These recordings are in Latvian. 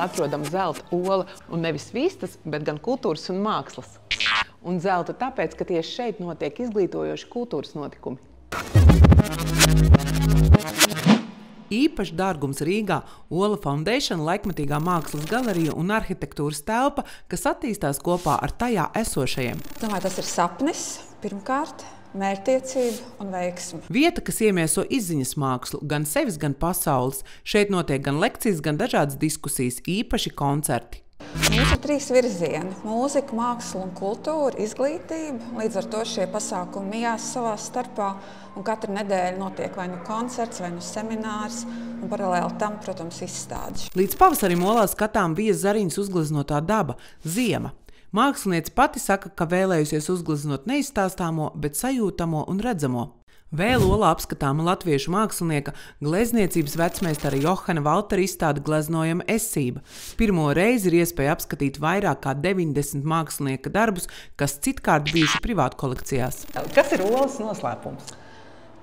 atrodama zelta ola, un nevis vistas, bet gan kultūras un mākslas. Un zelta tāpēc, ka tieši šeit notiek izglītojoši kultūras notikumi. Īpašs dārgums Rīgā Ola Foundation laikmetīgā mākslas galerija un arhitektūras telpa, kas attīstās kopā ar tajā esošajiem. Domāju, tas ir sapnis, pirmkārt, mērķtiecība un veiksme. Vieta, kas iemieso izziņas mākslu, gan sevis, gan pasaules. Šeit notiek gan lekcijas, gan dažādas diskusijas, īpaši koncerti. Mums ir 3 virzieni – mūzika, māksla un kultūra, izglītība. Līdz ar to šie pasākumi mijās savā starpā, un katru nedēļu notiek vai nu koncerts, vai nu seminārs, un paralēli tam, protams, izstādes. Līdz pavasarim Olā skatām Vijas Zariņas uzgleznotā daba – ziema. Māksliniece pati saka, ka vēlējusies uzgleznot neizstāstāmo, bet sajūtamo un redzamo. Vēl Olā apskatāma latviešu mākslinieka, glezniecības vecmeistara Johana Valtera izstāde Gleznojama esība. Pirmo reizi ir iespēja apskatīt vairāk kā 90 mākslinieka darbus, kas citkārt bijuši privātu kolekcijās. Kas ir Olas noslēpums?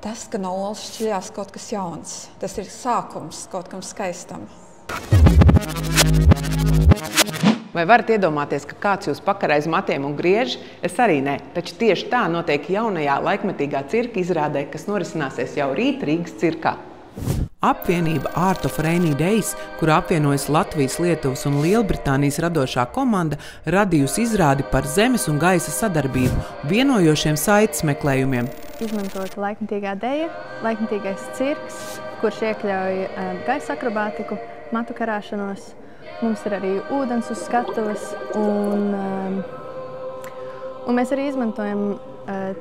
Tas, ka no olas šķiļās kaut kas jauns. Tas ir sākums kaut kam skaistam. Vai varat iedomāties, ka kāds jūs pakarā aiz matiem un griež? Es arī nē, taču tieši tā notiek jaunajā laikmetīgā cirka izrādē, kas norisināsies jau rīt Rīgas cirkā. Apvienība Art of Rainy Days, kurā apvienojas Latvijas, Lietuvas un Lielbritānijas radošā komanda, radījusi izrādi par zemes un gaisa sadarbību, vienojošiem saites meklējumiem. Izmantot laikmetīgā deja, laikmetīgais cirks, kurš iekļauj gaisa akrobātiku, matu karāšanos. Mums ir arī ūdens uz skatuves, un mēs arī izmantojam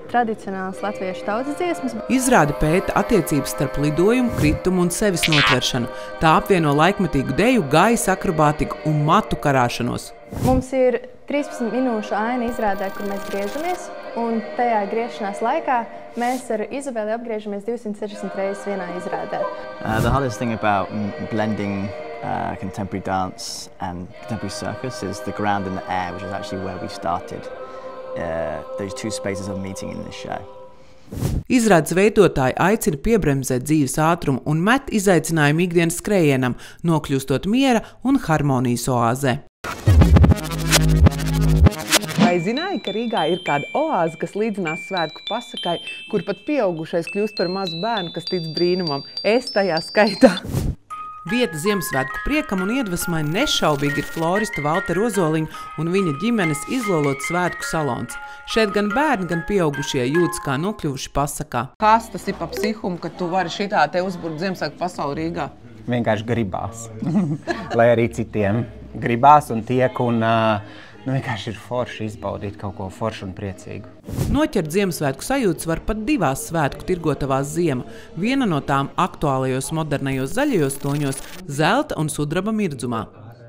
tradicionālas latviešu tautas dziesmas. Izrāde pēta attiecības starp lidojumu, kritumu un sevis notveršanu. Tā apvieno laikmetīgu deju, gaisa akrobātiku un matu karāšanos. Mums ir 13 minūšu aina izrādē, kur mēs griežamies, un tajā griešanās laikā mēs ar Izabeli apgriežamies 260 reizes vienā izrādē. The hardest thing about blending contemporary dance and contemporary circus is the ground and the air, which is actually where we started. Those 2 spaces of meeting in this show. Izrādes veidotāji aicina piebremzēt dzīves ātrumu un met izaicinājumu ikdienas skrējienam, nokļūstot miera un harmonijas oāzē. Vai zināji, ka Rīgā ir kāda oāze, kas līdzinās svētku pasakai, kur pat pieaugušais kļūst par mazu bērnu, kas tic brīnumam? Es tajā skaitā. Vieta Ziemassvētku priekam un iedvesmai nešaubīgi ir florista Valtera Ozoliņa un viņa ģimenes izlolots svētku salons. Šeit gan bērni, gan pieaugušie jūtas kā nokļuvuši pasakā. Kas tas ir pa psihumu, ka tu vari šitā te uzburt Ziemassvētku pasauli Rīgā? Vienkārši gribās, lai arī citiem gribās un tiek un vienkārši ir forši izbaudīt kaut ko foršu un priecīgu. Noķert Ziemassvētku sajūtas var pat 2 svētku tirgotavās ziema. Viena no tām aktuālajos modernajos zaļajos toņos – zelta un sudraba mirdzumā.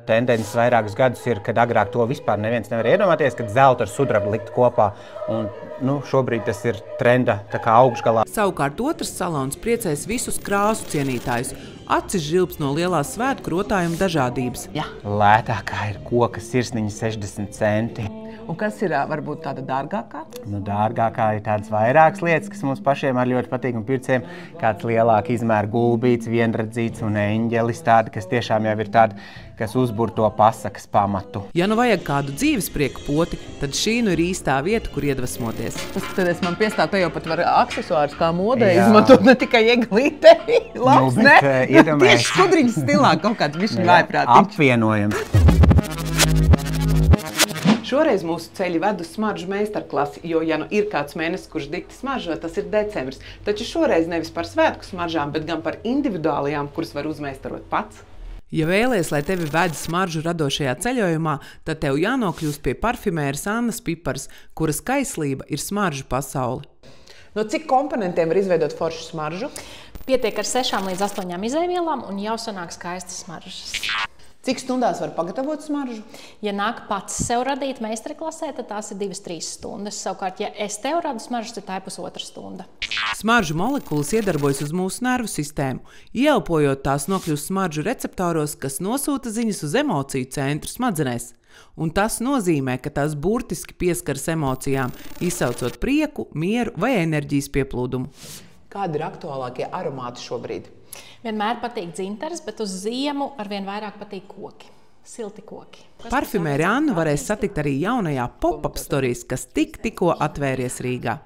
Tendences vairākus gadus ir, kad agrāk to vispār neviens nevar iedomāties, kad zelta ar sudrabu likt kopā. Un, šobrīd tas ir trenda tā kā augšgalā. Savukārt otrs salons priecēs visus krāsu cienītājus. Acis žilps no lielās svētku rotājuma dažādības. Ja. Lētākā ir koka sirsniņa 60 centi. Un kas ir varbūt tāda dārgākā? Dārgākā ir tādas vairākas lietas, kas mums pašiem ar ļoti patīk un pircējiem. Kāds lielāka izmēra gulbīts, vienredzīts un eņģelis tādi, kas tiešām jau ir tādi, kas uzbur to pasakas pamatu. Ja nu vajag kādu dzīvesprieku poti, tad šī nu ir īstā vieta, kur iedvesmoties. Tad man piestāv, ka jau pat var aksesuārus kā modē izmantot, ne tikai ieglītē. Labs, ne? Tieši skudriņas stilā kaut kāds višķi vājprātīgs. Apvienojams. Šoreiz mūsu ceļi ved uz smaržu meistarklasi, jo, ja nu ir kāds mēnesis, kurš dikti smaržo, tas ir decembris. Taču šoreiz nevis par svētku smaržām, bet gan par individuālajām, kuras var uzmeistarot pats. Ja vēlies, lai tevi ved smaržu radošajā ceļojumā, tad tev jānokļūst pie parfimēras Annas Piparas, kuras kaislība ir smaržu pasaule. No cik komponentiem var izveidot foršu smaržu? Pietiek ar 6 līdz 8 izejvielām un jau sanāk skaistas smaržas. Cik stundās var pagatavot smaržu? Ja nāk pats sev radīt meistarklasē, tad tās ir 2–3 stundas. Savukārt, ja es tev radu smaržas, tad tā ir 1,5 stunda. Smaržu molekulas iedarbojas uz mūsu nervu sistēmu. Ieelpojot, tās nokļūst smaržu receptoros, kas nosūta ziņas uz emociju centru smadzenēs. Un tas nozīmē, ka tās burtiski pieskaras emocijām, izsaucot prieku, mieru vai enerģijas pieplūdumu. Kādi ir aktuālākie aromāti šobrīd? Vienmēr patīk dzintars, bet uz ziemu arvien vairāk patīk koki. silti koki. Parfimēri Annu varēs satikt arī jaunajā pop-up stories, kas tikko atvērties Rīgā.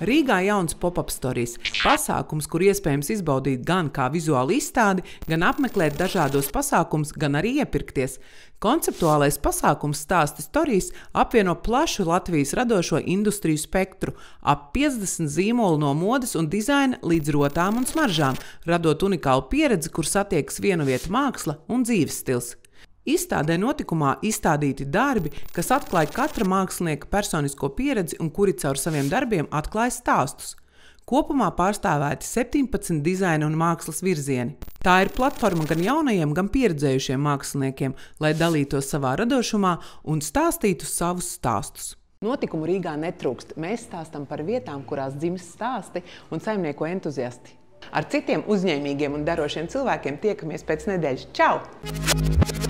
Rīgā jauns pop-up stories – pasākums, kur iespējams izbaudīt gan kā vizuālu izstādi, gan apmeklēt dažādos pasākums, gan arī iepirkties. Konceptuālais pasākums Stāsti stories apvieno plašu Latvijas radošo industriju spektru, ap 50 zīmolu no modes un dizaina līdz rotām un smaržām, radot unikālu pieredzi, kur satiekas vienu vietu māksla un dzīves stils. Izstādē notikumā izstādīti darbi, kas atklāja katra mākslinieka personisko pieredzi un kuri caur saviem darbiem atklāja stāstus. Kopumā pārstāvēti 17 dizaina un mākslas virzieni. Tā ir platforma gan jaunajiem, gan pieredzējušiem māksliniekiem, lai dalītos savā radošumā un stāstītu savus stāstus. Notikumu Rīgā netrūkst. Mēs stāstam par vietām, kurās dzimst stāsti un saimnieko entuziasti. Ar citiem uzņēmīgiem un darošiem cilvēkiem tiekamies pēc nedēļas. Čau!